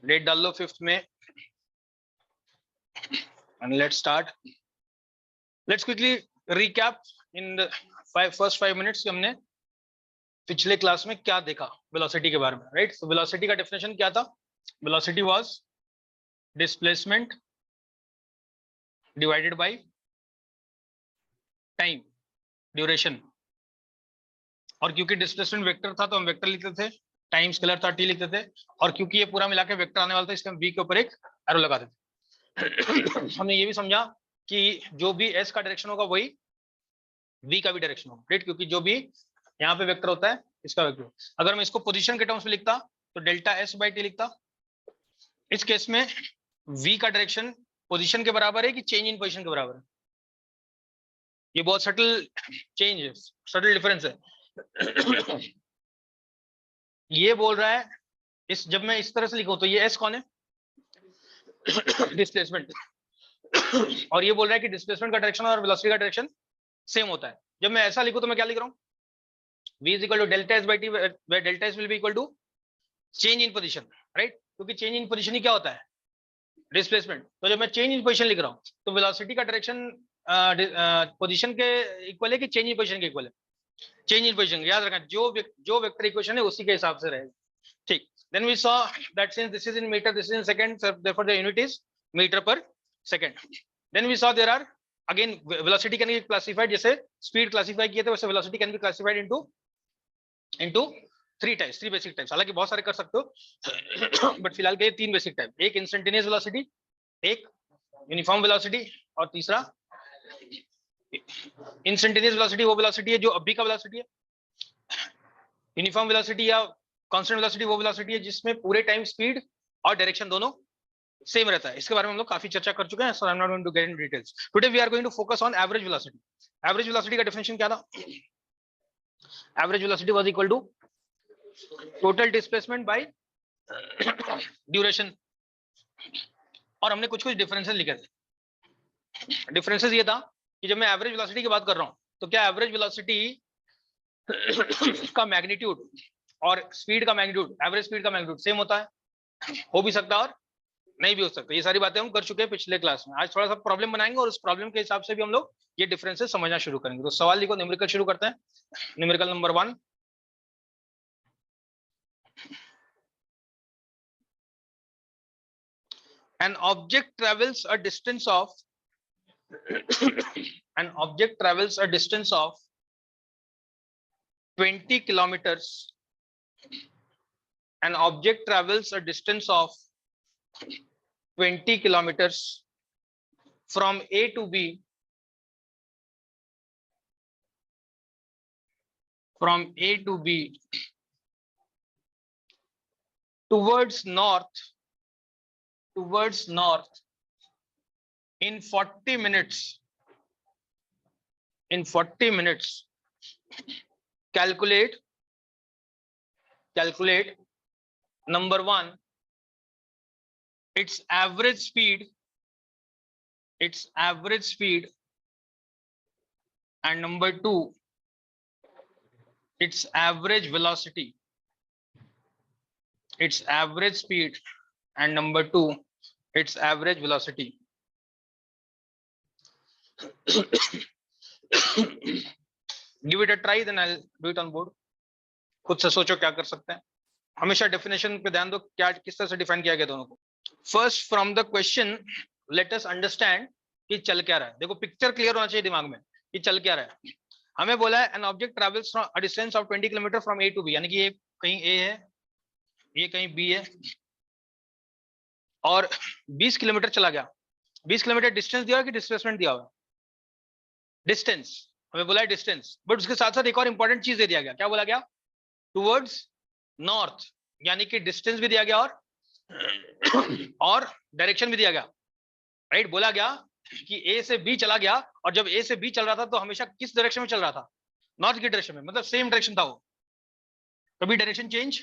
Date डाल लो 5th में and let's start. Let's quickly recap in the first 5 minutes कि हमने पिछले क्लास में क्या देखा वेलोसिटी के बारे में, राइट? तो वेलोसिटी का डेफिनेशन क्या था? Velocity was displacement divided by time duration, और क्योंकि डिस्प्लेसमेंट वेक्टर था तो हम वेक्टर लिखते थे, टाइम स्केलर था टी लिखते थे, और क्योंकि ये पूरा मिला के वेक्टर आने वाला था इसलिए हम वी के ऊपर एक एरो लगाते थे। हमने ये भी समझा कि जो भी एस का डायरेक्शन होगा वही वी का भी डायरेक्शन होगा, राइट? क्योंकि जो भी यहाँ पे वेक्टर होता है इसका वेक्टर, अगर मैं इसको पोजीशन के टर्म्स में लिखता तो डेल्टा एस बाई टी लिखता। इस केस में वी का डायरेक्शन पोजीशन के बराबर है कि चेंज इन पोजीशन के बराबर है? ये बहुत सटल चेंज है, सटल डिफरेंस है। ये बोल रहा है इस, जब मैं इस तरह से लिखूं तो ये एस कौन है? डिस्प्लेसमेंट। और ये बोल रहा है कि डिस्प्लेसमेंट का डायरेक्शन और वेलोसिटी का डायरेक्शन सेम होता है। जब मैं ऐसा लिखूं तो मैं क्या लिख रहा हूँ? v is equal to delta s by t, where delta s will be equal to change in position, right? क्योंकि चेंज इन पोजीशन ही क्या होता है? डिस्प्लेसमेंट। तो जब मैं चेंज इन पोजीशन लिख रहा हूँ तो वेलोसिटी का डायरेक्शन पोजीशन के इक्वल है कि चेंज इन पोजीशन के इक्वल है? Change in position. याद रखना, जो वेक्टर इक्वेशन है उसी के हिसाब से रहेगा, ठीक? Then we saw that since this is in meter, this is in second, therefore the unit is meter पर second. Then we saw there are again velocity can be classified, जैसे speed classify किए थे वैसे velocity can be classified into 3 types, 3 basic types. हालांकि बहुत सारे कर सकते हो बट फिलहाल के 3 बेसिक टाइप, एक इंस्टेंटेनियस वेलोसिटी, एक यूनिफॉर्म वेलोसिटी, और तीसरा इंस्टेंटेनियस वेलोसिटी वो वेलोसिटी है जो अभी का वेलोसिटी है, यूनिफॉर्म वेलोसिटी या कांस्टेंट वेलोसिटी वो वेलोसिटी है जिसमें पूरे टाइम स्पीड और डायरेक्शन दोनों सेम रहता है। इसके बारे में हम लोग काफी चर्चा कर चुके हैं, so I am not going to get in details. Today we are going to focus on average velocity. Average velocity का डेफिनेशन क्या था? Average velocity was equal to total displacement by duration, और हमने कुछ डिफरेंसेस लिखे थे। Differences ये था कि जब मैं एवरेज वेलोसिटी की बात कर रहा हूं तो क्या एवरेज वेलोसिटी का मैग्नीट्यूड और स्पीड का मैग्नीट्यूड, एवरेज स्पीड का मैग्नीट्यूड सेम होता है? हो भी सकता है और नहीं भी हो सकता। ये सारी बातें हम कर चुके हैं पिछले क्लास में। आज थोड़ा सा प्रॉब्लम बनाएंगे और उस प्रॉब्लम के हिसाब से भी हम लोग ये डिफरेंसेस समझना शुरू करेंगे। तो सवाल लिखो, न्यूमेरिकल शुरू करते हैं। Numerical number 1, an object travels a distance of an object travels a distance of 20 kilometers. An object travels a distance of 20 kilometers from A to B, from A to B towards north in 40 minutes. In 40 minutes, calculate number 1, its average speed, and number 2, its average velocity. Its average speed, and number 2, its average velocity. Give it a try, then I'll do it on board. खुद से सोचो क्या कर सकते हैं। हमेशा definition पे ध्यान दो, क्या किस तरह से डिफाइन किया गया दोनों को। First from the question let us understand कि चल क्या रहा है। देखो पिक्चर क्लियर होना चाहिए दिमाग में कि चल क्या रहा है। हमें बोला है an object travels from a distance of 20 kilometre from A to B, यानी कि ये कहीं ए है, ये कहीं बी है, और 20 किलोमीटर चला गया। 20 किलोमीटर डिस्टेंस दिया कि डिस्प्लेसमेंट दिया हुआ? डिस्टेंस। हमें बोला है डिस्टेंस, बट उसके साथ साथ एक और इंपॉर्टेंट चीज दे दिया गया। क्या बोला गया? टुवर्ड्स नॉर्थ, यानी कि डिस्टेंस भी दिया गया और डायरेक्शन भी दिया गया, राइट? बोला गया कि ए से बी चला गया, और जब ए से बी चल रहा था तो हमेशा किस डायरेक्शन में चल रहा था? नॉर्थ की डायरेक्शन में, मतलब सेम डायरेक्शन था वो, कभी डायरेक्शन चेंज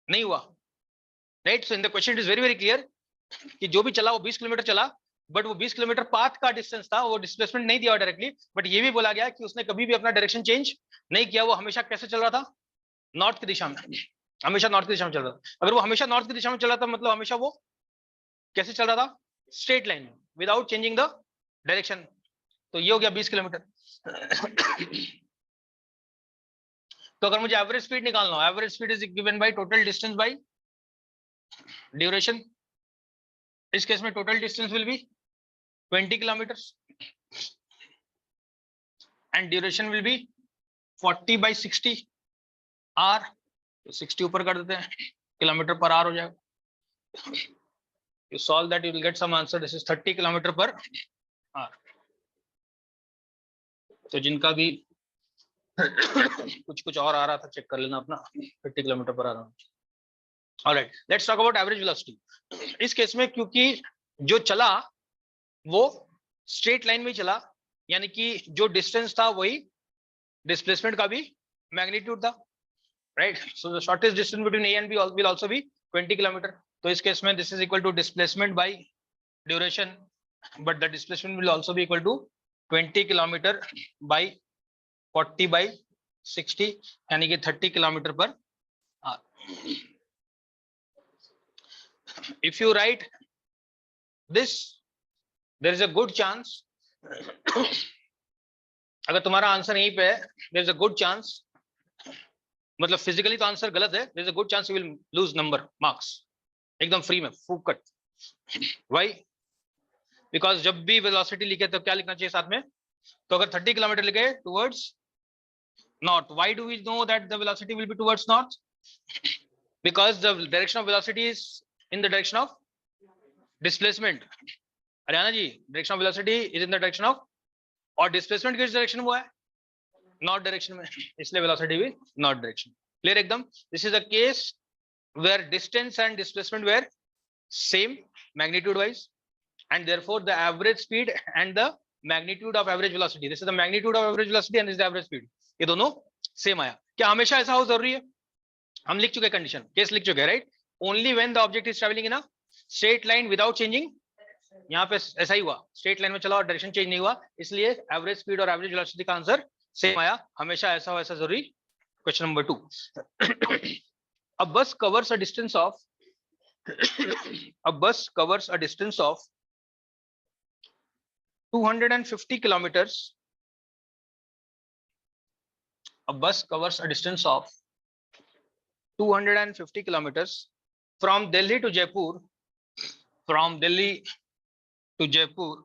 नहीं हुआ, right? So in the question it is very very clear कि जो भी चला वो 20 किलोमीटर चला, बट वो 20 किलोमीटर पाथ का डिस्टेंस था, वो डिस्प्लेसमेंट नहीं दिया डायरेक्टली। बट ये भी बोला गया कि उसने कभी भी अपना डायरेक्शन चेंज नहीं किया, वो हमेशा कैसे चल रहा था? नॉर्थ की दिशा में। हमेशा नॉर्थ की दिशा में चल रहा था। अगर वो हमेशा नॉर्थ की दिशा में चल रहा था मतलब हमेशा वो कैसे चल रहा था, स्ट्रेट लाइन में, विदाउट चेंजिंग द डायरेक्शन। तो ये हो गया 20 किलोमीटर। तो अगर मुझे एवरेज स्पीड निकालना हो, average speed is given by total distance by duration. इस केस में total distance will be 20 kilometre and duration will be 40/60 hour. 60 ऊपर कर देते हैं, किलोमीटर पर आवर हो जाएगा। You solve that, you will get some answer. This is 30 kilometre per our. तो जिनका भी कुछ कुछ और आ रहा था चेक कर लेना अपना, 30 kilometre per our. Alright, let's talk about average velocity. इस केस में क्योंकि जो चला वो स्ट्रेट लाइन में चला, यानी कि जो डिस्टेंस था वही डिस्प्लेसमेंट का भी मैग्नीट्यूड था, right. So the shortest distance between A and B will also be 20 kilometre. तो इस केस में this is equal to displacement by duration, but the displacement will also be equal to 20 kilometre by 40/60, यानी कि 30 kilometre per hour. If you write this, there is a good chance अगर तुम्हारा answer यहीं पे है, there is a good chance, मतलब physically तो answer गलत है, there is a good chance you will lose number marks एकदम फ्री में फुकट। Why? Because जब भी वेलोसिटी लिखे तो क्या लिखना चाहिए साथ में? तो अगर 30 किलोमीटर लिखे towards north, why do we know that the velocity will be towards north? Because the direction of velocity is in the direction of displacement। Haryana ji, direction of velocity is in the direction of, और displacement किस direction में हुआ है? North direction में, इसलिए velocity भी north direction. Clear एकदम? This is a case where distance and displacement were same magnitude wise, and therefore the average speed and the magnitude of average velocity, this is the magnitude of average velocity and this is the average speed, ये दोनों same आया। क्या हमेशा ऐसा हो जरूरी है? हम लिख चुके कंडीशन, केस लिख चुके, right. Only when the object is travelling in a straight line without changing, यहाँ पे ऐसा ही हुआ, स्ट्रेट लाइन में चला और डायरेक्शन चेंज नहीं हुआ, इसलिए एवरेज स्पीड और एवरेज वेलोसिटी का आंसर सेम आया। हमेशा ऐसा हो, ऐसा जरूरी। Question number 2, a bus covers a distance of a bus covers a distance of 250 kilometers. A bus covers a distance of 250 kilometers from Delhi to Jaipur, from Delhi to Jaipur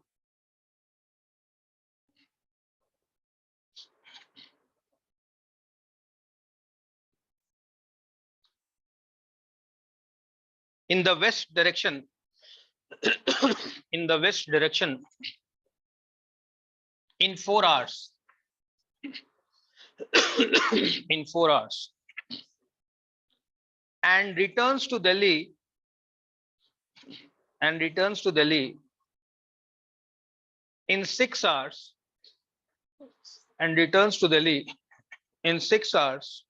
in the west direction in the west direction in 4 hours in 4 hours, and returns to Delhi in 6 hours, and returns to Delhi in 6 hours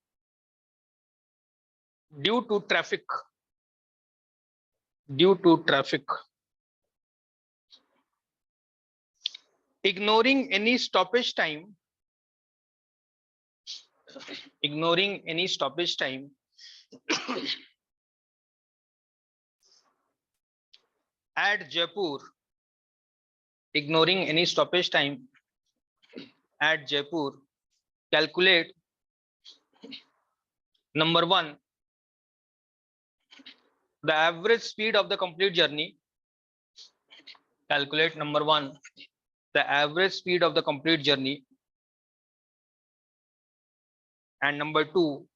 due to traffic, ignoring any stoppage time at Jaipur, calculate number 1 the average speed of the complete journey, calculate number 1 the average speed of the complete journey, and number 2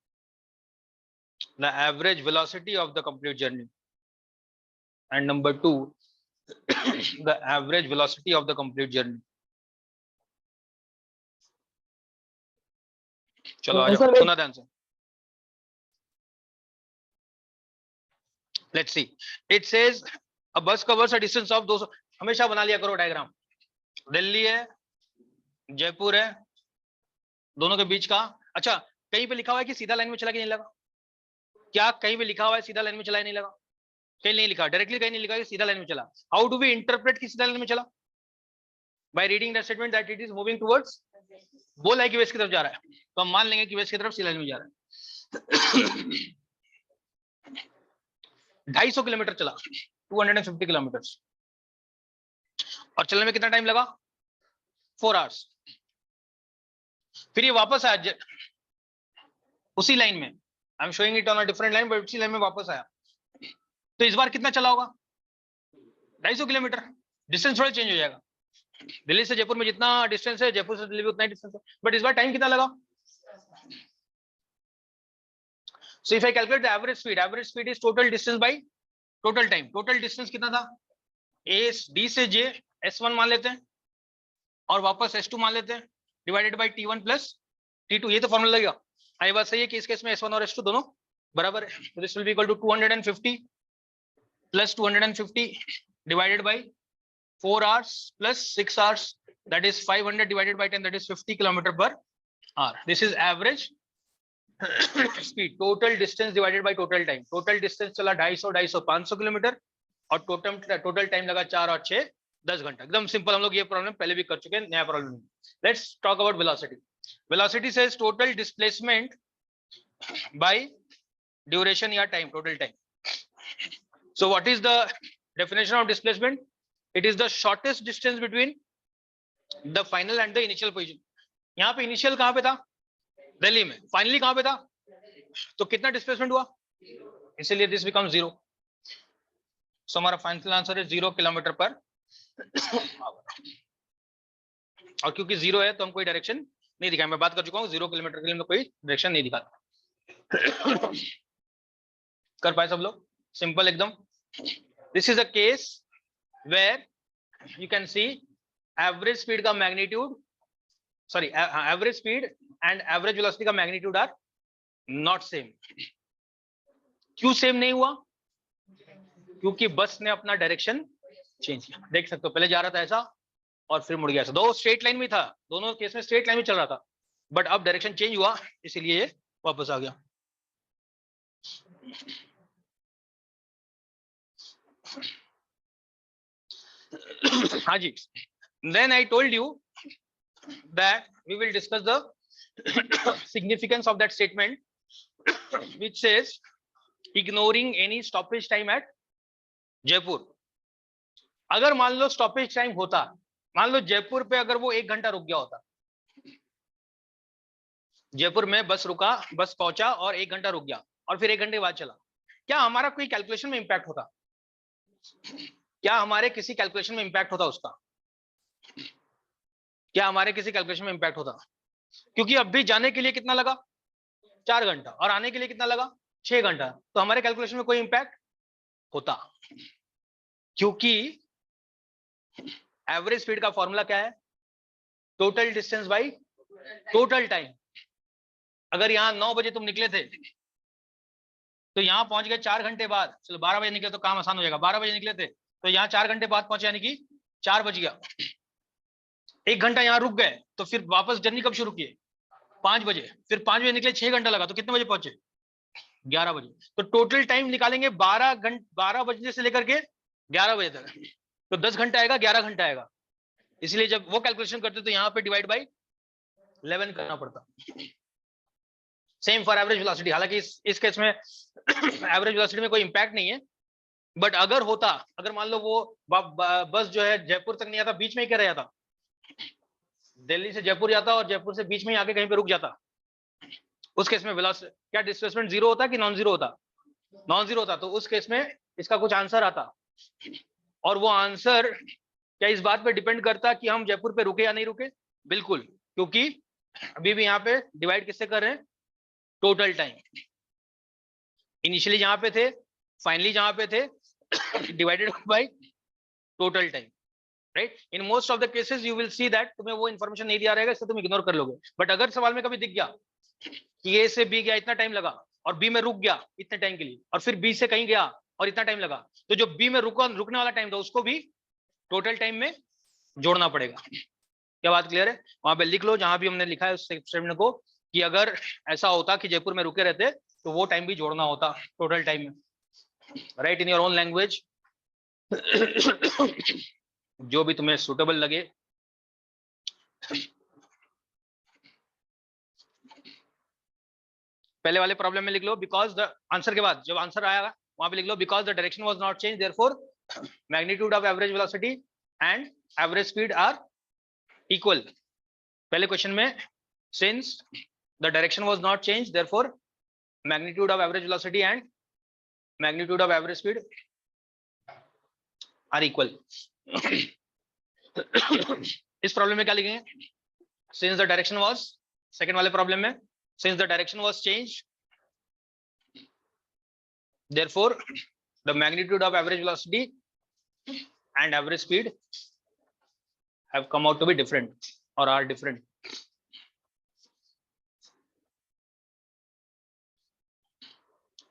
the average velocity of the complete journey, and number 2 the average velocity of the complete journey। चलो आ जाओ, सुना ध्यान से। Let's see, it says a bus covers a distance of 200, हमेशा बना लिया करो diagram. Delhi है, जयपुर है, दोनों के बीच का। अच्छा, कहीं पे लिखा हुआ है कि सीधा लाइन में चला कि नहीं लगा? क्या कहीं पे लिखा हुआ है सीधा लाइन में चला नहीं लगा? कहीं नहीं लिखा, डायरेक्टली कहीं नहीं लिखा कि सीधा लाइन में चला। हाउ डू वी इंटरप्रेट कि सीधा लाइन में चला? By reading the statement that it is moving towards, बोला है कि वेस्ट की तरफ जा रहा है, तो हम मान लेंगे कि वेस्ट की तरफ सीधा लाइन में जा रहा है। 250 किलोमीटर चला, 250 किलोमीटर, और चलने में कितना टाइम लगा? 4 आवर्स। फिर ये वापस आया उसी लाइन में, I am showing it on a different line, but उसी लाइन में वापस आया, तो इस बार कितना चला होगा? 250 किलोमीटर। डिस्टेंस थोड़ा चेंज हो जाएगा, दिल्ली से जयपुर में जितना डिस्टेंस है, जयपुर से दिल्ली में उतना ही डिस्टेंस है, बट इस बार टाइम कितना लगा? So if I calculate the average speed is total distance by total time. Total distance कितना था? D से J S1 मान लेते हैं और वापस S2 मान लेते हैं, divided by T1 plus T2। ये तो फॉर्मूला लगेगा। ये बात सही है कि इस केस में S1 और S2 दोनों बराबर है, तो this will be equal to 250 plus 250 divided by 4 hours plus 6 hours, that is 500 divided by 10, that is 50 kilometre per hour. This is average speed, total distance divided by total time. Total distance चला 250 500 kilometre, और total time लगा 4 और 6 10 घंटा। एकदम simple, हम लोग ये problem पहले भी कर चुके हैं, नया प्रॉब्लम नहीं। Let's talk about velocity. Velocity says total displacement by duration या time, total time. So what is the definition of displacement? It is the shortest distance between the final and the initial position. यहाँ पे initial कहाँ पे था? दिल्ली में। Finally कहां पे था? तो कितना डिस्प्लेसमेंट हुआ? इसीलिए दिस बिकम 0। सो हमारा फाइनल आंसर है 0 किलोमीटर पर और क्योंकि 0 है तो हम कोई डायरेक्शन नहीं दिखाएं। मैं बात कर चुका हूं 0 किलोमीटर के लिए मैं कोई डायरेक्शन नहीं दिखाता। कर पाए सब लोग? सिंपल एकदम। This is a case where you can see average speed का magnitude, sorry average speed and average velocity का मैग्नीट्यूड आर नॉट सेम। क्यों सेम नहीं हुआ? क्योंकि बस ने अपना डायरेक्शन चेंज किया। देख सकते हो पहले जा रहा था ऐसा और फिर मुड़ गया ऐसा, दो स्ट्रेट लाइन में था, दोनों केस में स्ट्रेट लाइन में चल रहा था, बट अब डायरेक्शन चेंज हुआ इसीलिए ये वापस आ गया। हाँ जी, then I told you that we will discuss the significance of that statement which says ignoring any stoppage time at Jaipur. अगर मान लो स्टॉपेज टाइम होता, मान लो जयपुर पे अगर वो 1 घंटा रुक गया होता, जयपुर में बस रुका, बस पहुंचा और 1 घंटा रुक गया और फिर 1 घंटे बाद चला, क्या हमारा कोई कैलकुलेशन में इंपैक्ट होता? क्या हमारे किसी कैलकुलेशन में इंपैक्ट होता उसका? क्या हमारे किसी कैलकुलेशन में इंपैक्ट होता? क्योंकि अब भी जाने के लिए कितना लगा? 4 घंटा, और आने के लिए कितना लगा? 6 घंटा। तो हमारे कैलकुलेशन में कोई इंपैक्ट होता, क्योंकि एवरेज स्पीड का फॉर्मूला क्या है? Total distance by total time. अगर यहाँ 9 बजे तुम निकले थे तो यहाँ पहुंच गए 4 घंटे बाद, चलो 12 बजे निकले तो काम आसान हो जाएगा, 12 बजे निकले थे तो यहाँ 4 घंटे बाद पहुंचे, यानी कि 4 बज गया। 1 घंटा यहाँ रुक गए तो फिर वापस जर्नी कब शुरू किए? 5 बजे, फिर 5 बजे निकले, 6 घंटा लगा, तो कितने बजे पहुंचे? 11 बजे। तो टोटल टाइम निकालेंगे 12 बजे से लेकर के 11 बजे तक, तो 10 घंटा आएगा, 11 घंटा आएगा। इसलिए जब वो कैलकुलेशन करते तो यहाँ पे डिवाइड बाय 11 करना पड़ता। Same for average velocity. हालांकि इस केस में एवरेज वेलोसिटी में कोई इंपैक्ट नहीं है, बट अगर होता, अगर मान लो वो बस जो है जयपुर तक नहीं आता, बीच में ही क्या रह जाता, दिल्ली से जयपुर जाता और जयपुर से बीच में ही आके कहीं पे रुक जाता, उस केस में वेलोसिटी क्या डिस्प्लेसमेंट 0 होता कि नॉन जीरो होता? नॉन जीरो होता। तो उस केस में इसका कुछ आंसर आता, और वो आंसर क्या इस बात पे डिपेंड करता कि हम जयपुर पे रुके या नहीं रुके? बिल्कुल, क्योंकि अभी भी यहाँ पे डिवाइड किससे कर रहे हैं? Total time. इनिशियली जहां पे थे, फाइनली जहां पे थे, divided by total time, right? In most of the cases you will see that तुम्हें वो इन्फॉर्मेशन नहीं दिया रहेगा, इससे तुम इग्नोर कर लोगे। बट अगर सवाल में कभी दिख गया कि ए से बी गया, इतना टाइम लगा, और बी में रुक गया इतने टाइम के लिए, और फिर बी से कहीं गया और इतना टाइम लगा, तो जो बी में रुकने वाला टाइम था उसको भी टोटल टाइम में जोड़ना पड़ेगा। क्या बात क्लियर है? वहां पे लिख लो जहां भी हमने लिखा है उस स्टेटमेंट को, कि अगर ऐसा होता कि जयपुर में रुके रहते तो वो टाइम भी जोड़ना होता टोटल टाइम में। Right in your own language, जो भी तुम्हें सुटेबल लगे। पहले वाले प्रॉब्लम में लिख लो, बिकॉज द आंसर के बाद जब आंसर आएगा वहां पे लिख लो because the direction was not change therefore magnitude of average velocity and average speed are equal. पहले क्वेश्चन में since the direction was not change therefore magnitude of average velocity and magnitude of average speed are equal. इस problem में क्या लिखेंगे? Since the direction was, second वाले problem में since the direction was change therefore the magnitude of average velocity and average speed have come out to be different or are different.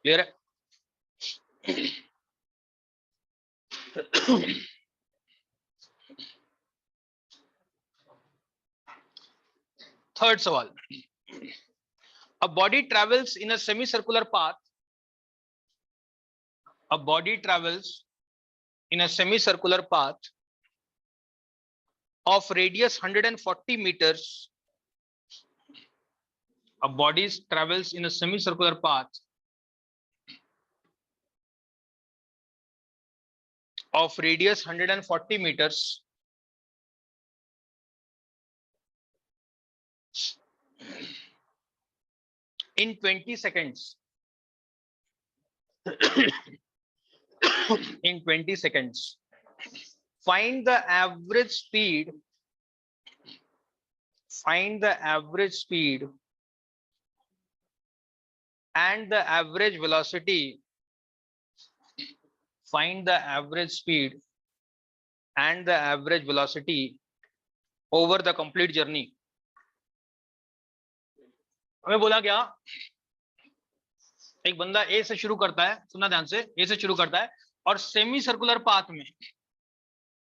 Clear है? Third सवाल, a body travels in a semicircular path. A body travels in a semicircular path of radius 140 meters. A body travels in a semicircular path of radius 140 meters in 20 seconds. In 20 seconds. Find the average speed. Find the average speed and the average velocity. Find the average speed and the average velocity over the complete journey. हमें बोला क्या, एक बंदा ए से शुरू करता है, सुनना ध्यान से, ए से शुरू करता है और सेमी सर्कुलर पाथ में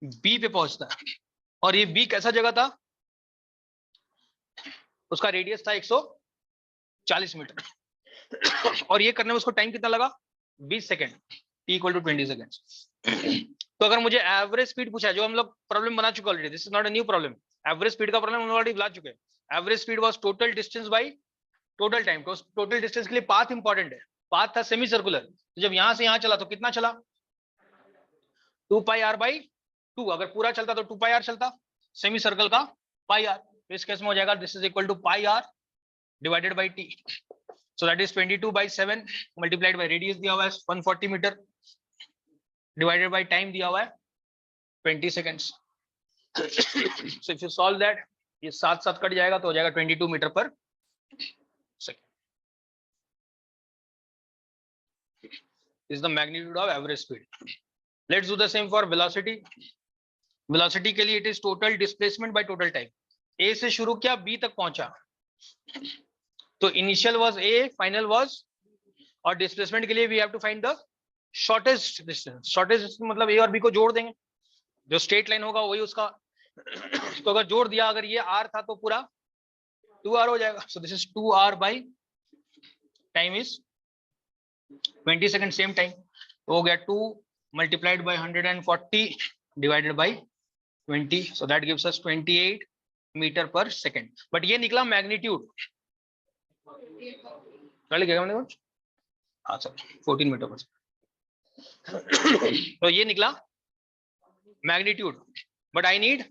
बी पे पहुंचता है। और ये बी कैसा जगह था? उसका रेडियस था 140 मीटर और ये करने में उसको टाइम कितना लगा? 20 second, T equal to 20 second. तो अगर मुझे एवरेज स्पीड पूछा है, जो हम लोग प्रॉब्लम बना चुके already, this is not a new problem, average speed का प्रॉब्लम हम ऑलरेडी बना चुके हैं। Average speed was total distance by total time. तो टोटल डिस्टेंस के लिए पाथ इंपॉर्टेंट है। पाथ था सेमी सर्कुलर, तो जब यहां से यहां चला तो कितना चला? 2 पाई आर बाई 2। अगर पूरा चलता तो 2 पाई आर चलता, सेमी सर्कल का पाई आर। तो इस केस में हो जाएगा this is equal to pi R divided by T. So that is 22/7 multiplied by radius दिया हुआ है 140 मीटर डिवाइडेड बाई टाइम दिया हुआ है 20 seconds. So if you solve that, ये 7 कट जाएगा तो हो जाएगा 22 meter per second. Is the magnitude of average speed. Let's do the same for velocity. Velocity के लिए it is total displacement by total time. A से शुरू किया, बी तक पहुंचा, तो initial was A, final was, और डिस्प्लेसमेंट के लिए we have to find the shortest distance. Shortest distance मतलब ए और बी को जोड़ देंगे, जो स्ट्रेट लाइन होगा वही उसका। तो अगर जोड़ दिया, अगर ये आर था तो पूरा 2r हो जाएगा। सो this is 2r by time is 20 second, same time. तो हो गया 2 multiplied by 140 divided by 20, so that gives us 28 meter per second। but ये निकला मैग्नीट्यूड, क्या लिखेगा मैंने कुछ? अच्छा 14 मीटर पर सेकेंड। तो ये निकला magnitude, but I need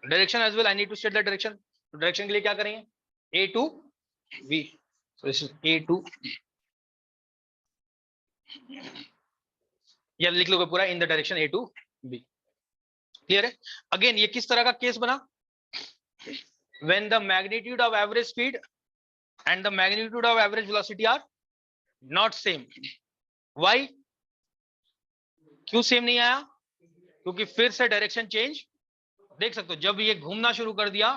direction as well. I need to set the direction. तो डायरेक्शन के लिए क्या करेंगे? A to B. So this is A to, या लिख लोगे पूरा in the direction A to B. Clear है? अगेन ये किस तरह का केस बना? When the magnitude of average speed and the magnitude of average velocity are not same. Why? क्यों सेम नहीं आया? क्योंकि फिर से डायरेक्शन चेंज। देख सकते हो, जब ये घूमना शुरू कर दिया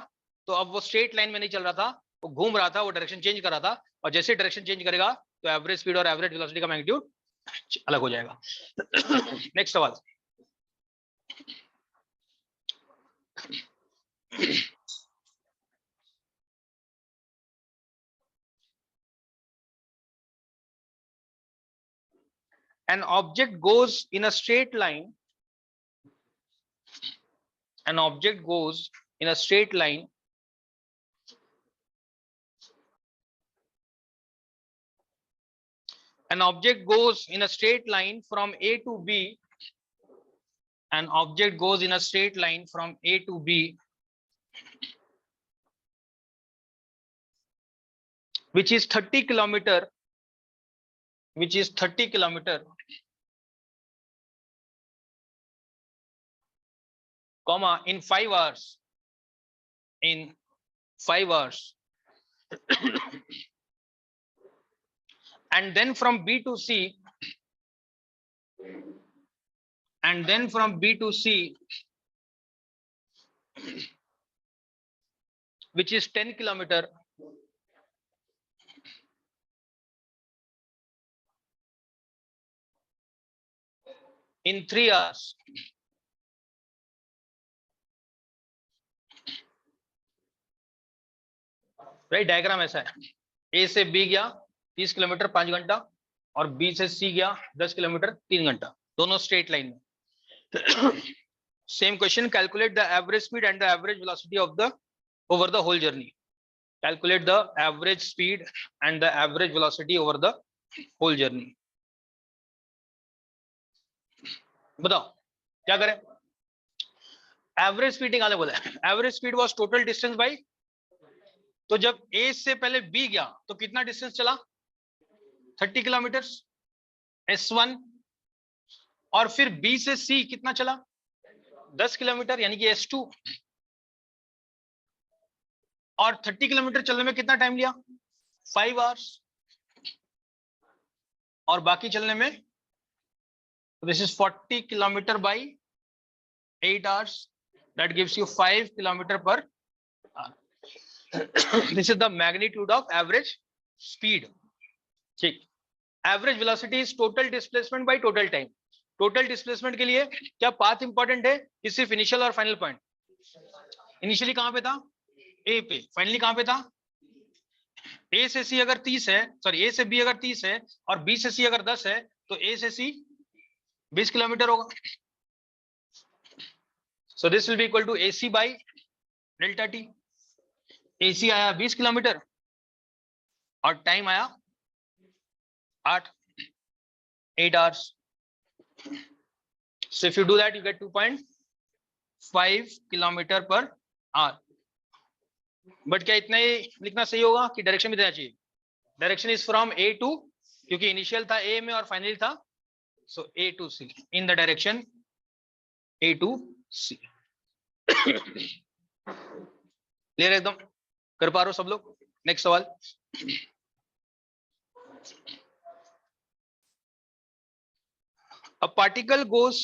तो अब वो स्ट्रेट लाइन में नहीं चल रहा था, वो घूम रहा था, वो डायरेक्शन चेंज कर रहा था। और जैसे डायरेक्शन चेंज करेगा तो एवरेज स्पीड और एवरेज वेलोसिटी का मैग्नीट्यूड अलग हो जाएगा। नेक्स्ट सवाल, an object goes in a straight line, an object goes in a straight line An object goes in a straight line from A to B. An object goes in a straight line from A to B, which is 30 kilometer, comma, in 5 hours. In 5 hours. And then from B to C, which is 10 kilometer, in 3 hours. Right, diagram ऐसा है, ए से B गया 30 kilometre 5 घंटा, और B से सी गया 10 kilometre 3 घंटा, दोनों स्ट्रेट लाइन में। Same question, calculate the average speed and the average velocity of the over the whole journey. Calculate the average speed and the average velocity over the whole journey. बताओ क्या करें। Average speed निकालने बोला है। Average speed was total distance by, तो जब ए से पहले बी गया तो कितना डिस्टेंस चला, 30 किलोमीटर S1, और फिर बी से सी कितना चला, 10 किलोमीटर, यानी कि S2, और 30 किलोमीटर चलने में कितना टाइम लिया, 5 आवर्स, और बाकी चलने में, this is 40 kilometre by 8 hours, that gives you 5 kilometre per our. This is the magnitude of average speed. ठीक, average velocity is total displacement by total time. Total displacement के लिए क्या पाथ इंपॉर्टेंट है कि सिर्फ इनिशियल और final point? Initially कहां पे था, ए पे, फाइनली कहां पे था, ए से सी अगर 30 है, सॉरी ए से बी अगर 30 है और बी से सी अगर 10 है, तो ए से सी 20 किलोमीटर होगा। So this will be equal to AC by delta T. AC आया 20 किलोमीटर और टाइम आया 8 hours. So if you do that, you get 2.5 kilometer per hour. But क्या इतना ही लिखना सही होगा कि डायरेक्शन भी देना चाहिए? Direction is from A to, क्योंकि इनिशियल था A में और फाइनल था, so A to C, in the direction A to C। Clear एकदम, कर पा रहे हो सब लोग? नेक्स्ट सवाल, a particle goes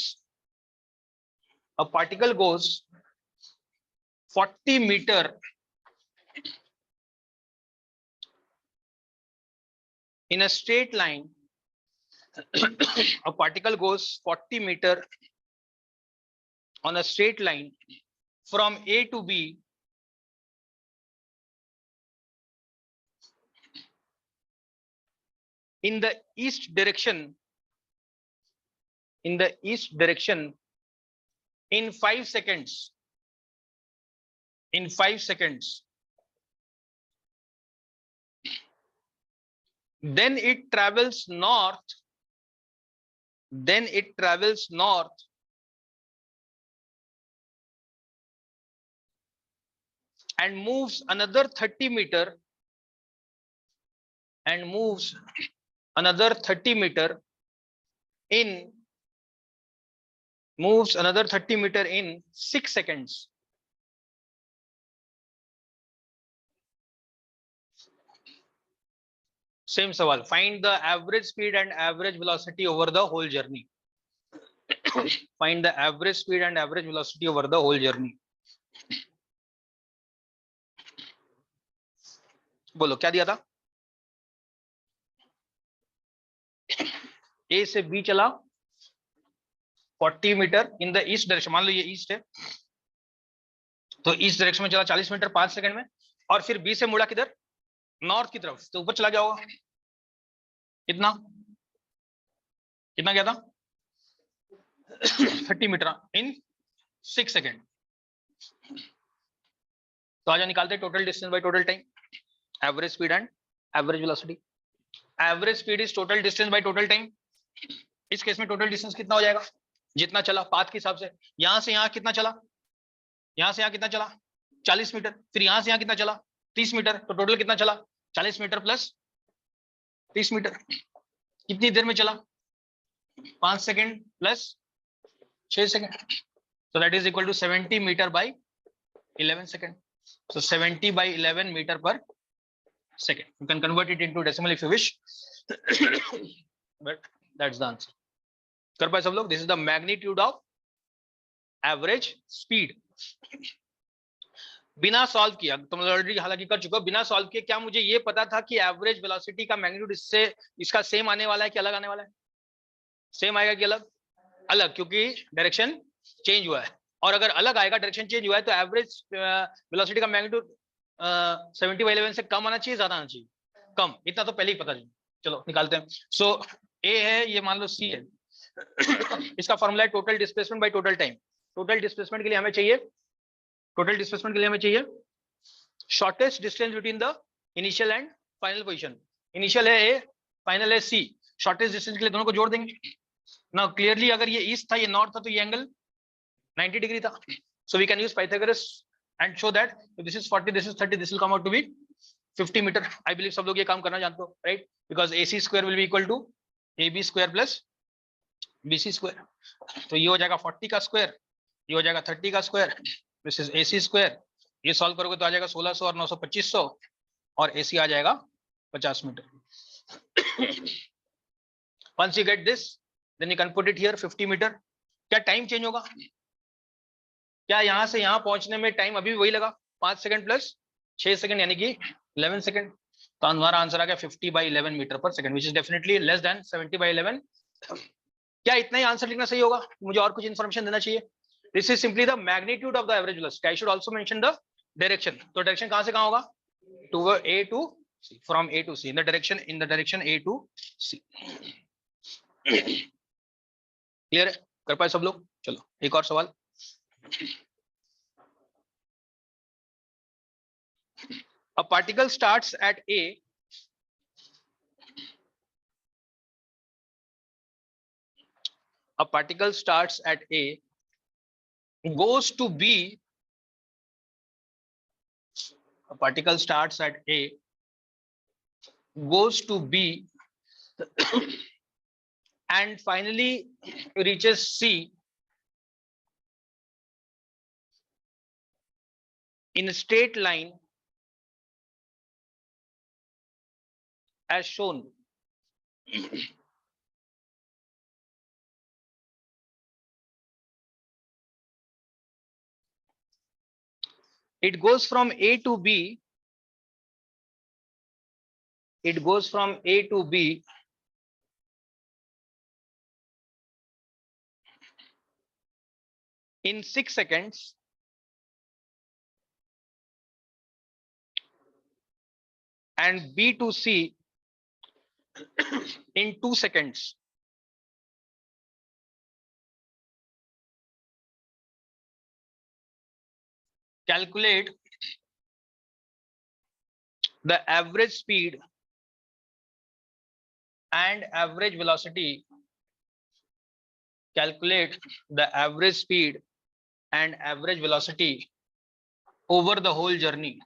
40 meter in a straight line. A particle goes 40 meter on a straight line from A to B in the east direction, in 5 seconds. In 5 seconds. Then it travels north. And moves another 30 meter. In 6 seconds. Same सवाल, find the average speed and average velocity over the whole journey. Find the average speed and average velocity over the whole journey. बोलो क्या दिया था? A से B चला 40 metre in the east direction, मान लो ये ईस्ट है, तो ईस्ट डायरेक्शन में चला 40 मीटर 5 सेकंड में, और फिर B से मुड़ा किधर, नॉर्थ की तरफ, तो ऊपर चला गया होगा, कितना गया था 30 मीटर इन 6 सेकंड। तो आज निकालते हैं total distance by total time, average speed and average velocity. Average speed is total distance by total time. इस केस में टोटल डिस्टेंस कितना हो जाएगा, जितना चला पाथ के हिसाब से। यहां से यहां कितना चला, यहां से यहां कितना चला 40 मीटर, फिर यहां से यहां कितना चला 30 मीटर, तो टोटल कितना चला 40 मीटर प्लस 30 मीटर। कितनी देर में चला, 5 second plus 6 second, so that is equal to 70 meter by 11 second. So 70 by 11 meter per second. You can convert it into decimal if you wish, but that's the answer. कर पाए सब लोग? This is the magnitude of average speed. बिना solve किया, तुम already हालांकि कर चुके हो, बिना सॉल्व किए क्या मुझे ये पता था कि एवरेज वेलोसिटी का मैग्नीट्यूड इससे इसका सेम आने वाला है कि अलग आने वाला है? सेम आएगा कि अलग? अलग, क्योंकि डायरेक्शन चेंज हुआ है। और अगर अलग आएगा, डायरेक्शन चेंज हुआ है, तो एवरेज वेलोसिटी का मैग्नीट्यूड 70/11 से कम आना चाहिए, ज्यादा आना चाहिए? कम। इतना तो पहले ही पता चला। चलो निकालते हैं। सो ए है, ये मान लो सी है। इसका फॉर्मूला है total displacement by total time. Total displacement के लिए हमें चाहिए, टोटल डिस्प्लेसमेंट के लिए हमें चाहिए shortest distance between the initial and final position. Initial है ए, फाइनल है सी। शॉर्टेस्ट डिस्टेंस के लिए दोनों को जोड़ देंगे ना। क्लियरली अगर ये ईस्ट था, ये नॉर्थ था, तो ये एंगल 90 डिग्री था। So we can use Pythagoras and show that this is 40, this is 30, this will come out to be 50 metre. I believe सब लोग ये काम करना जानते हो, right? Because AC square will be equal to AB square plus BC square. तो ये हो जाएगा 40 का स्क्वायर, ये हो जाएगा 30 का square, this is AC square. ये सॉल्व करोगे तो आ जाएगा 1600 और 900 2500, और AC आ जाएगा 50 metre. Once you get this, then you can put it here 50 metre. क्या टाइम चेंज होगा? क्या यहां से यहां पहुंचने में टाइम अभी भी वही लगा, 5 सेकंड प्लस 6 सेकंड, यानी कि 11 सेकंड। तो हमारा आंसर आ गया 50/11 मीटर पर second, which is definitely less than 70/11। क्या इतना ही आंसर लिखना सही होगा? मुझे और कुछ इन्फॉर्मेशन देना चाहिए? This is simply the magnitude of the average velocity. I should also mention the direction. तो डायरेक्शन कहां से कहां होगा? Toward A to C, from A to C, in the direction A to C। Clear है? कर पाए सब लोग? चलो एक और सवाल। A particle starts at A goes to B, a particle starts at A goes to B and finally reaches C in a straight line as shown. It goes from A to B. It goes from A to B in 6 seconds and B to C in 2 seconds. Calculate the average speed and average velocity. Calculate the average speed and average velocity over the whole journey.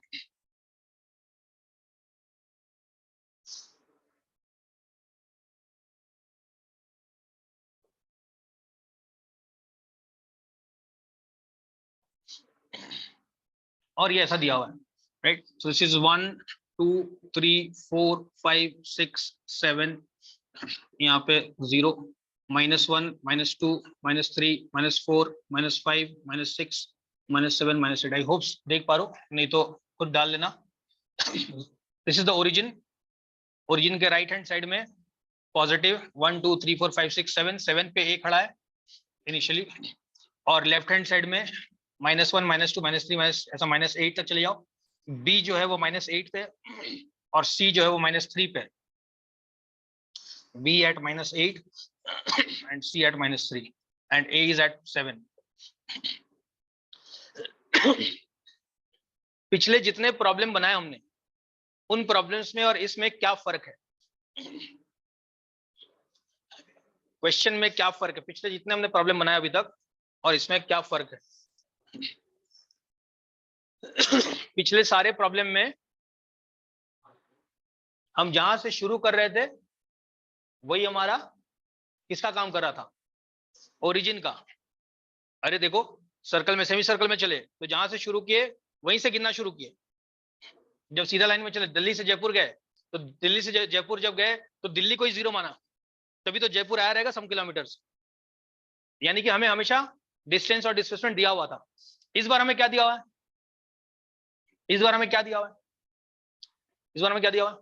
और ये ऐसा दिया हुआ है, right? So this is 1 2 3 4 5 6 7, यहाँ पे 0, -1 -2 -3 -4 -5 -6 -7 -8। I hope देख पा रहे हो, नहीं तो खुद डाल लेना। This is the origin. Origin के राइट हैंड साइड में पॉजिटिव 1 2 3 4 5 6 7, 7 पे A खड़ा है इनिशियली, और लेफ्ट हैंड साइड में -1 -2 -3 ऐसा -8 तक चले जाओ। B जो है वो -8 पे, और C जो है वो -3 पे। B at -8 and C at -3 and A is at 7. पिछले जितने प्रॉब्लम बनाए हमने, उन प्रॉब्लम्स में और इसमें क्या फर्क है? क्वेश्चन में क्या फर्क है पिछले जितने हमने प्रॉब्लम बनाया अभी तक और इसमें क्या फर्क है? पिछले सारे प्रॉब्लम में हम जहां से शुरू कर रहे थे वही हमारा किसका काम कर रहा था? ओरिजिन का। अरे देखो सर्कल में, सेमी सर्कल में चले तो जहां से शुरू किए वहीं से गिनना शुरू किए। जब सीधा लाइन में चले, दिल्ली से जयपुर गए तो दिल्ली से जयपुर जब गए तो दिल्ली को ही जीरो माना, तभी तो जयपुर आया रहेगा सम किलोमीटर्स। यानी कि हमें हमेशा डिस्टेंस और डिस्प्लेसमेंट दिया हुआ था। इस बार हमें क्या दिया हुआ है? इस बार हमें क्या दिया हुआ है? इस बार हमें क्या दिया हुआ है?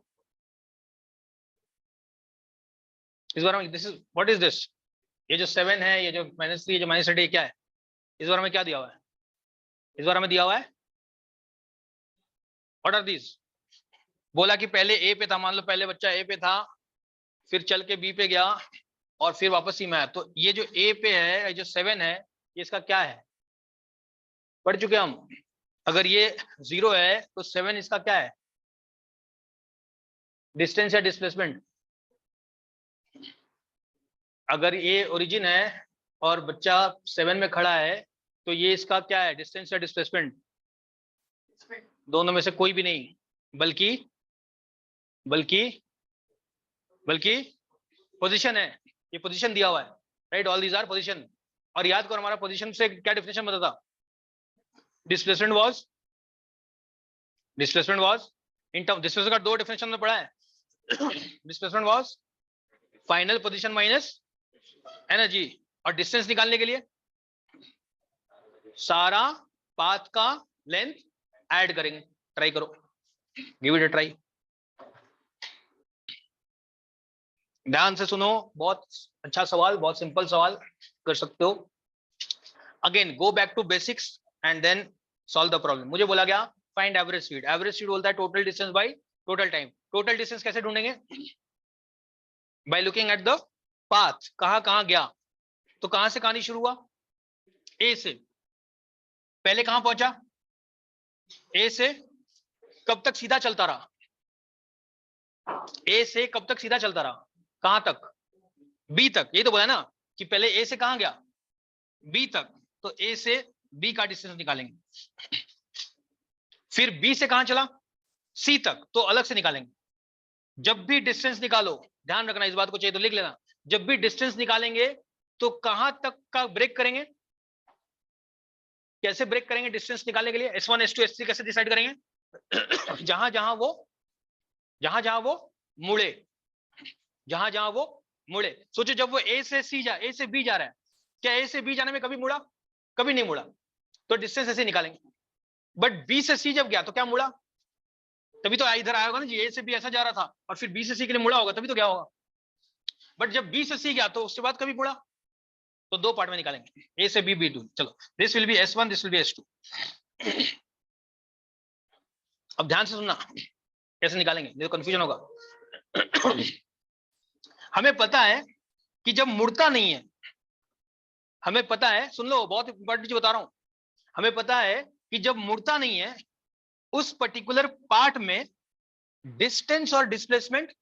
इस बार हमें this is what is this? ये जो 7 है, ये जो -3, ये जो -8, क्या है? इस बार हमें क्या दिया हुआ है? इस बार हमें दिया हुआ है व्हाट आर दीज? बोला कि पहले ए पे था, मान लो पहले बच्चा ए पे था, फिर चल के बी पे गया और फिर वापस सी में आया। तो ये जो ए पे है, ये जो 7 है, ये इसका क्या है? पढ़ चुके हम। अगर ये 0 है तो 7 इसका क्या है? डिस्टेंस या डिस्प्लेसमेंट? अगर ये ओरिजिन है और बच्चा 7 में खड़ा है तो ये इसका क्या है? डिस्टेंस या डिस्प्लेसमेंट? दोनों में से कोई भी नहीं, बल्कि बल्कि बल्कि पोजीशन है। ये पोजीशन दिया हुआ है, right? All these are position. और याद करो हमारा पोजीशन से क्या डेफिनेशन बता था? Displacement was in term, displacement का दो डेफिनेशन में पढ़ा है। Displacement was final position minus energy, और डिस्टेंस निकालने के लिए सारा पाथ का लेंथ ऐड करेंगे। ट्राई करो, गिव इट अ ट्राई। ध्यान से सुनो, बहुत अच्छा सवाल, बहुत सिंपल सवाल, कर सकते हो। Again go back to basics and then solve the problem. मुझे बोला गया find average speed. Average speed बोलता है total distance by total time. Total distance कैसे ढूंढेंगे? By looking at the path, कहां कहां गया। तो कहां से कहानी शुरू हुआ? ए से। पहले कहां पहुंचा? ए से कब तक सीधा चलता रहा? ए से कब तक सीधा चलता रहा? कहां तक? बी तक। ये तो बोला ना कि पहले ए से कहां गया? बी तक। तो ए से बी का डिस्टेंस निकालेंगे। फिर बी से कहां चला? सी तक, तो अलग से निकालेंगे। जब भी डिस्टेंस निकालो, ध्यान रखना इस बात को, चाहिए तो लिख लेना। जब भी डिस्टेंस निकालेंगे तो कहां तक का ब्रेक करेंगे? कैसे ब्रेक करेंगे डिस्टेंस निकालने के लिए? S1 S2 S3 कैसे डिसाइड करेंगे? जहां जहां वो मुड़े, जहां जहां वो मुड़े। सोचो जब वो ए से बी जा रहा है, क्या ए से बी जाने में कभी मुड़ा? कभी नहीं मुड़ा, तो डिस्टेंस ऐसे निकालेंगे। बट बी से सी जब गया तो क्या मुड़ा? तभी तो इधर आया होगा ना जी, ए से बी ऐसा जा रहा था और फिर बी से सी के लिए मुड़ा होगा, तभी तो क्या होगा। बट जब बी से सी गया तो उसके बाद कभी मुड़ा? तो दो पार्ट में निकालेंगे, ए से बी, बी2। चलो, this will be S1, this will B S2। अब ध्यान से सुनना कैसे निकालेंगे, नहीं तो कंफ्यूजन होगा। हमें पता है कि जब मुड़ता नहीं है, हमें पता है, सुन लो बहुत इंपॉर्टेंट चीज बता रहा हूं, हमें पता है कि जब मुड़ता नहीं है उस पर्टिकुलर पार्ट में डिस्टेंस और डिस्प्लेसमेंट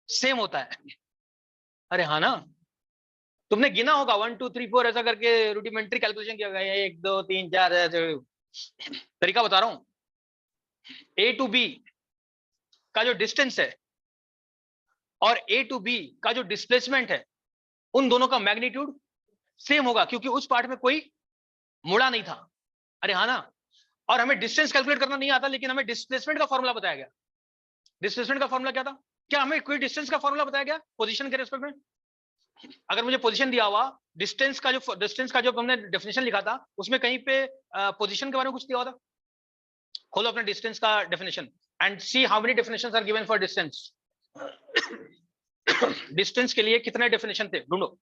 सेम होता है। अरे हाँ ना, तुमने गिना होगा 1 2 3 4 ऐसा करके रूडिमेंट्री कैलकुलेशन किया होगा, 1 2 3 4 तरीका बता रहा हूं। ए टू बी का जो डिस्टेंस है और ए टू बी का जो डिस्प्लेसमेंट है, उन दोनों का मैग्नीट्यूड सेम होगा, क्योंकि उस पार्ट में कोई मुड़ा नहीं था। अरे हाँ ना। और हमें डिस्टेंस कैलकुलेट करना नहीं आता, लेकिन हमें डिस्प्लेसमेंट का फॉर्मूला बताया गया। डिस्प्लेसमेंट का फॉर्मूला क्या था? क्या हमें कोई डिस्टेंस का फॉर्मूला बताया गया पोजीशन के रेस्पेक्ट में? अगर मुझे पोजीशन दिया हुआ, डिस्टेंस का जो हमने डेफिनेशन लिखा था उसमें कहीं पे पोजीशन के बारे में कुछ दिया हुआ था? खोलो अपने डिस्टेंस का definition and see how many definitions are given for distance. Distance के लिए कितने डेफिनेशन थे ढूंढो।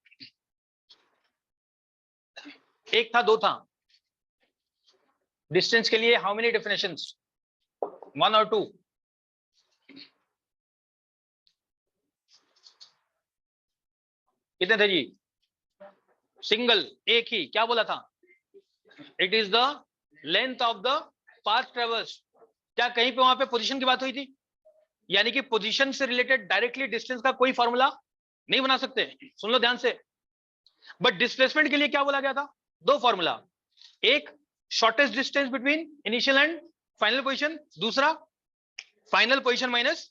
एक था, दो था? डिस्टेंस के लिए हाउ मेनी डेफिनेशंस? 1 और 2? कितने थे जी? सिंगल, एक ही। क्या बोला था? It is the length of the path ट्रेवर्स। क्या कहीं पे वहां पे पोजीशन की बात हुई थी? यानी कि पोजीशन से रिलेटेड डायरेक्टली डिस्टेंस का कोई फॉर्मूला नहीं बना सकते, सुन लो ध्यान से। बट डिस्प्लेसमेंट के लिए क्या बोला गया था? दो फॉर्मूला, एक shortest distance between initial and final position, दूसरा फाइनल पोजीशन माइनस।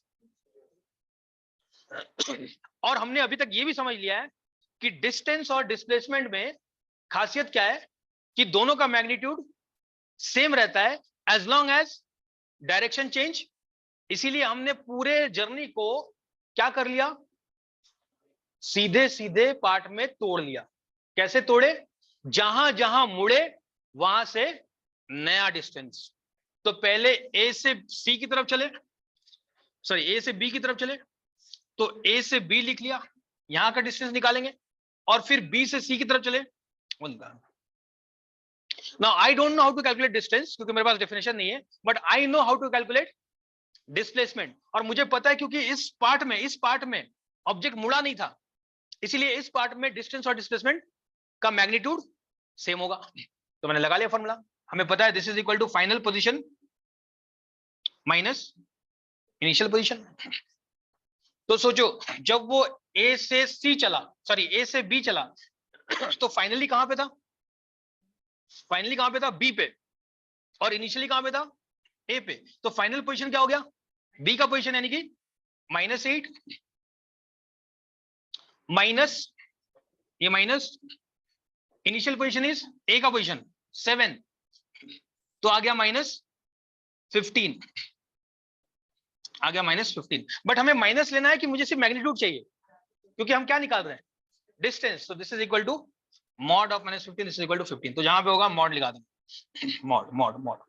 और हमने अभी तक ये भी समझ लिया है कि डिस्टेंस और डिस्प्लेसमेंट में खासियत क्या है कि दोनों का मैग्नीट्यूड सेम रहता है as long as direction change. इसीलिए हमने पूरे जर्नी को क्या कर लिया, सीधे सीधे पार्ट में तोड़ लिया। कैसे तोड़े? जहां जहां मुड़े वहां से नया डिस्टेंस। तो पहले ए से सी की तरफ चले, सॉरी ए से बी की तरफ चले, तो ए से बी लिख लिया, यहां का डिस्टेंस निकालेंगे। और फिर बी से सी की तरफ चले। Now I don't know how to calculate distance क्योंकि मेरे पास डेफिनेशन नहीं है, but I know how to calculate displacement. और मुझे पता है क्योंकि इस पार्ट में ऑब्जेक्ट मुड़ा नहीं था, इसीलिए इस पार्ट में डिस्टेंस और डिस्प्लेसमेंट का मैग्नीट्यूड सेम होगा। तो मैंने लगा लिया फॉर्मूला। हमें पता है this is equal to final position minus initial position. तो सोचो जब वो ए से सी चला, सॉरी ए से बी चला, तो फाइनली कहां पे था? फाइनली कहां पे था? बी पे। और इनिशियली कहां पे था? ए पे। तो फाइनल पोजीशन क्या हो गया? बी का पोजीशन, यानी कि -8 माइनस ये minus initial position is a का पोजीशन 7, तो आ गया -15, आ गया -15। बट हमें माइनस लेना है कि मुझे सिर्फ मैग्नीट्यूड चाहिए, क्योंकि हम क्या निकाल रहे हैं? डिस्टेंस। तो this is equal to mod of -15, this is equal to 15। तो जहां पे होगा मॉड लगा देंगे, मॉड मॉड मॉड।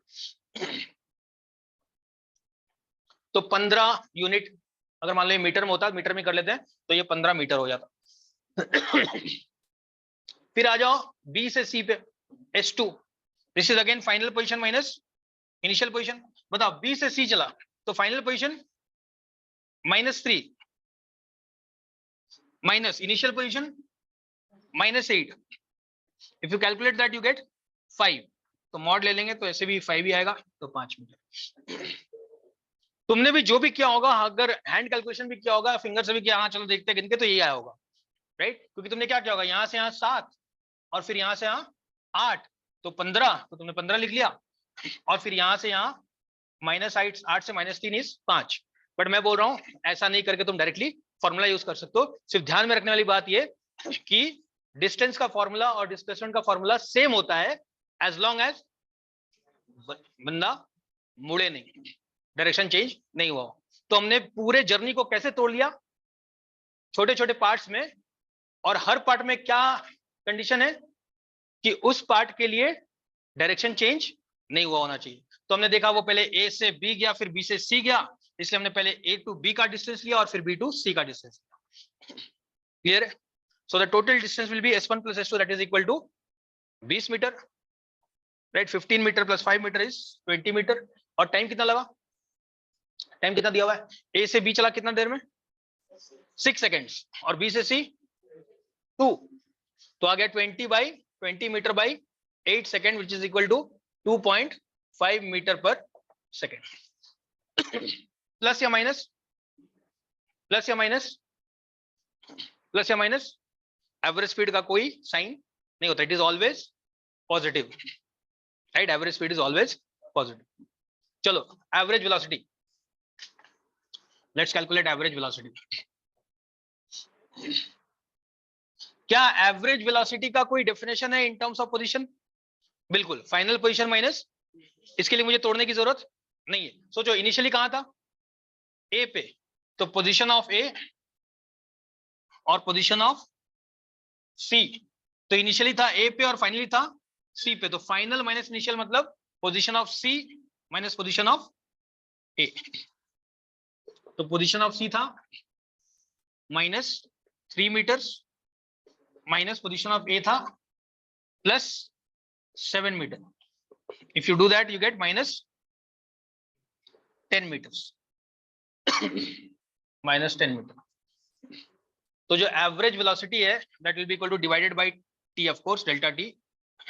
तो 15 यूनिट अगर मान लो मीटर में होता, मीटर में कर लेते हैं, तो ये 15 मीटर हो जाता। फिर आ जाओ बी से सी पे, S2, this is again final position minus initial position. बताओ बी से सी चला तो final position -3 minus initial position -8। If you calculate that you gate 5। तो मॉड ले लेंगे तो ऐसे भी 5 ही आएगा, तो 5 मीटर। तुमने भी जो भी किया होगा, अगर हैंड कैलकुलेशन भी किया होगा, फिंगर से भी किया, हाँ चलो देखते हैं गिन के, तो यही आया होगा, राइट? क्योंकि तुमने क्या किया होगा, यहाँ से यहाँ 7 और फिर यहाँ से यहाँ 8, तो 15, तो तुमने 15 लिख लिया। और फिर यहाँ से यहाँ -8 से -3 इज 5। बट मैं बोल रहा हूँ ऐसा नहीं करके तुम डायरेक्टली फॉर्मूला यूज कर सकते हो। सिर्फ ध्यान में रखने वाली बात ये कि डिस्टेंस का फॉर्मूला और डिस्प्लेसमेंट का फॉर्मूला सेम होता है एज लॉन्ग एज बंदा मुड़े नहीं, डायरेक्शन चेंज नहीं हुआ। तो हमने पूरे जर्नी को कैसे तोड़ लिया? छोटे छोटे पार्ट्स में, और हर पार्ट में क्या कंडीशन है कि उस पार्ट के लिए डायरेक्शन चेंज नहीं हुआ होना चाहिए। तो हमने देखा वो पहले ए से बी गया, फिर बी से सी गया, इसलिए हमने पहले ए टू बी का डिस्टेंस लिया और फिर बी टू सी का डिस्टेंस लिया। क्लियर है? So the total distance will be S1 + S2, that is equal to 20 metre, right? 15 metre + 5 metre is 20 metre. और टाइम कितना लगा? टाइम कितना दिया हुआ है? ए से बी चला कितना देर में? 6 सेकेंड्स। और बी से सी 2, तो आ गया 20 meter by 8 second, which is equal to 2.5 meter per second. Plus या माइनस? प्लस या माइनस? प्लस या माइनस? एवरेज स्पीड का कोई साइन नहीं होता, it is always positive, right? Average speed is always positive. चलो average velocity, let's calculate average velocity. क्या average velocity का कोई डेफिनेशन है इन टर्म्स ऑफ पोजीशन? बिल्कुल, फाइनल पोजीशन माइनस, इसके लिए मुझे तोड़ने की जरूरत नहीं है। सोचो इनिशियली कहां था? ए पे, तो पोजीशन ऑफ ए और पोजीशन ऑफ सी, तो इनिशियली था ए पे और फाइनली था सी पे। तो फाइनल माइनस इनिशियल मतलब position of C minus position of A. तो पोजीशन ऑफ सी था -3 meters minus position of A था +7 meter. If you do that you get -10 meters, -10 meter. तो जो एवरेज वेलोसिटी है that will be equal to divided by T, of course delta T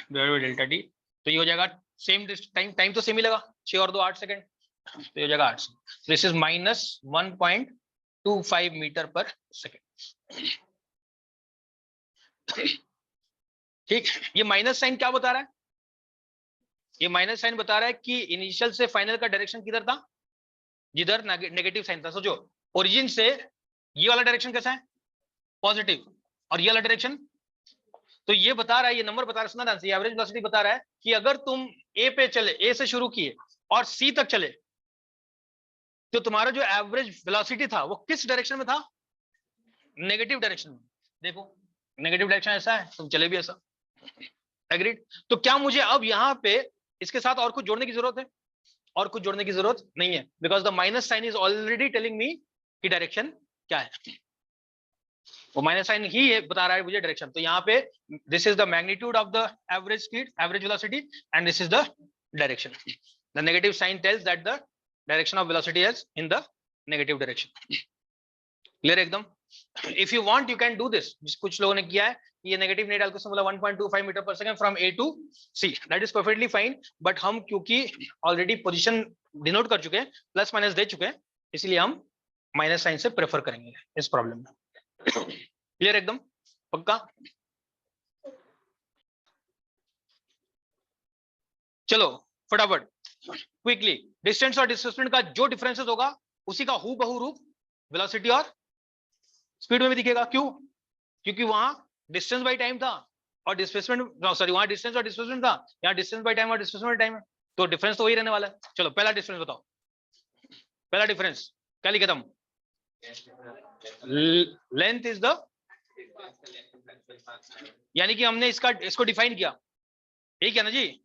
divided by delta T. तो ये हो जाएगा same time तो same ही लगा, 6 और 2 8 सेकंड, तो ये जगह 8 this is -1.25 metre per second. ठीक, ये माइनस साइन क्या बता रहा है? ये माइनस साइन बता रहा है कि इनिशियल से फाइनल का डायरेक्शन किधर था, जिधर नेगेटिव साइन था। सोचो ओरिजिन से ये वाला डायरेक्शन कैसा है, पॉजिटिव, और ये वाला डायरेक्शन, तो ये बता रहा है, ये नंबर बता रहा है, सुना ध्यान से, एवरेज वेलोसिटी बता रहा है कि अगर तुम ए पे चले, ए से शुरू किए और सी तक चले, तो तुम्हारा जो एवरेज वेलोसिटी था वो किस डायरेक्शन में था, नेगेटिव डायरेक्शन में। देखो नेगेटिव डायरेक्शन ऐसा है, तुम चले भी ऐसा। एग्रीड? तो क्या मुझे अब यहाँ पे इसके साथ और कुछ जोड़ने की जरूरत है? और कुछ जोड़ने की जरूरत नहीं है, because the minus sign is already telling me कि डायरेक्शन क्या है, वो माइनस साइन ही है, बता रहा है मुझे डायरेक्शन। तो यहाँ पे this is the magnitude of the average speed, average velocity, and this is the direction. The negative sign tells that the direction of velocity is in the negative direction. Clear एकदम? If you want you can do this, कुछ लोगों ने किया है, ये negative नहीं डाल के बोला 1.25 मीटर पर second from A to C, that is perfectly fine. But हम क्योंकि ऑलरेडी पोजीशन डिनोट कर चुके हैं, प्लस माइनस दे चुके हैं, इसलिए हम माइनस साइन से प्रेफर करेंगे इस प्रॉब्लम में। क्लियर एकदम? पक्का? चलो फटाफट क्विकली, डिस्टेंस और डिस्प्लेसमेंट का जो डिफरेंसेस होगा उसी का हूबहू रूप वेलोसिटी और स्पीड में भी दिखेगा। क्यों? क्योंकि वहां डिस्टेंस बाय टाइम था और डिस्प्लेसमेंट, सॉरी, वहां डिस्टेंस और डिस्प्लेसमेंट था, यहाँ डिस्टेंस बाय टाइम और डिस्प्लेसमेंट टाइम है, तो डिफरेंस तो वही रहने वाला है। चलो पहला डिफरेंस बताओ, पहला डिफरेंस क्या लिखे तुम? लेंथ इज द, यानी कि हमने इसको डिफाइन किया, ठीक है ना जी?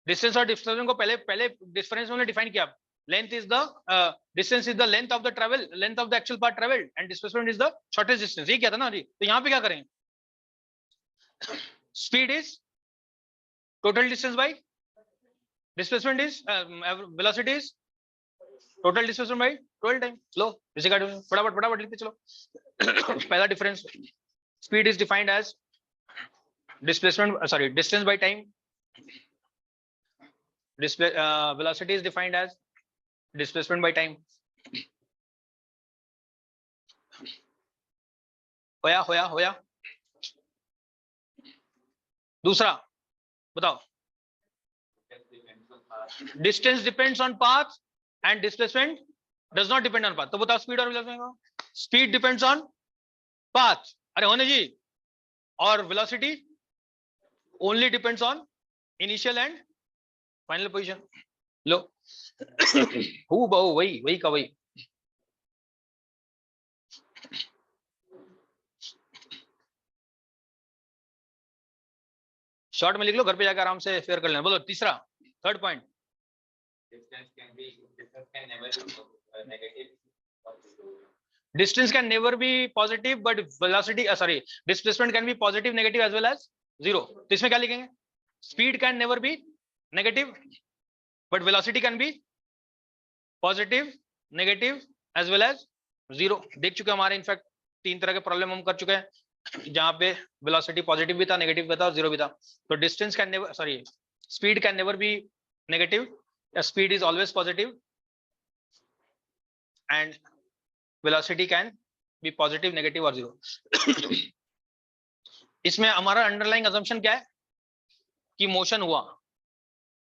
डिस्टेंस और डिस्प्लेसमेंट को पहले डिफरेंस में डिफाइन किया। Length is the distance is the length of the travel, length of the actual path travelled, and displacement is the shortest distance. ये क्या था ना जी? तो यहाँ पे क्या करें? Speed is total distance by displacement is velocity is total displacement by total time. लो इसी का फटाफट फटाफट लिखते चलो। पहला difference, speed is defined as displacement, sorry, distance by time, display velocity is defined as displacement by time। होया दूसरा बताओ, distance depends on path and displacement does not depend on path. तो बताओ स्पीड और velocity, speed depends on path, अरे होने जी, और velocity only depends on initial and final position. Low who बहु वही का वही। शॉर्ट में लिख लो, घर पे जाकर आराम से फेयर कर लेना। बोलो तीसरा, third point. Distance can never be positive, but velocity, sorry, displacement can be positive, negative as well as zero। तो इसमें क्या लिखेंगे? Speed can never be negative, but velocity can be positive, negative as well as zero। देख चुके हमारे in fact 3 तरह के problem हम कर चुके हैं जहां पे वेलोसिटी पॉजिटिव भी था, नेगेटिव भी था और जीरो भी था। तो distance can never, sorry, speed can never be negative, speed is always positive, and velocity can B positive, negative और जीरो। इसमें हमारा अंडरलाइंग असम्पशन क्या है कि मोशन हुआ,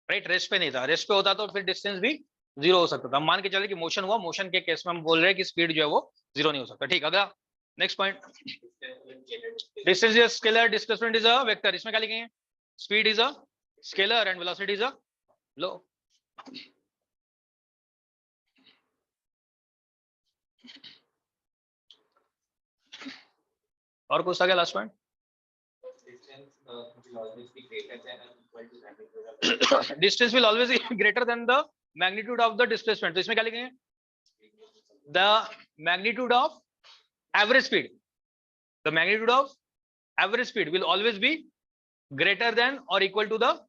राइट? रेस्ट पे नहीं था, रेस्ट पे होता तो फिर डिस्टेंस भी जीरो हो सकता था। हम मान के चले कि मोशन हुआ, मोशन के केस में हम बोल रहे हैं कि स्पीड जो है वो जीरो नहीं हो सकता। ठीक, अगला next point, distance is a scalar, displacement is a vector. इसमें क्या लिखेंगे? Speed is a scalar and velocity is a लो। और कुछ था क्या last point? Distance will always be greater than the magnitude of the displacement. तो इसमें क्या लिखेंगे? The magnitude of average speed, the magnitude of average speed will always be greater than or equal to the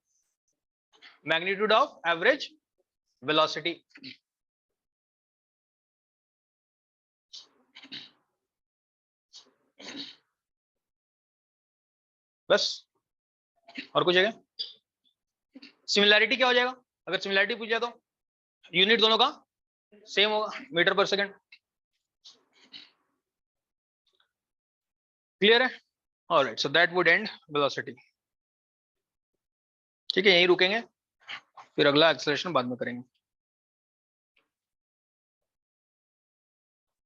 magnitude of average velocity। बस, और कुछ है? Similarity क्या हो जाएगा अगर सिमिलैरिटी पूछ जाए तो? यूनिट दोनों का सेम होगा, मीटर पर सेकंड। क्लियर है? Alright, so that would and velocity. ठीक है, यहीं रुकेंगे, फिर अगला एक्सेलरेशन बाद में करेंगे।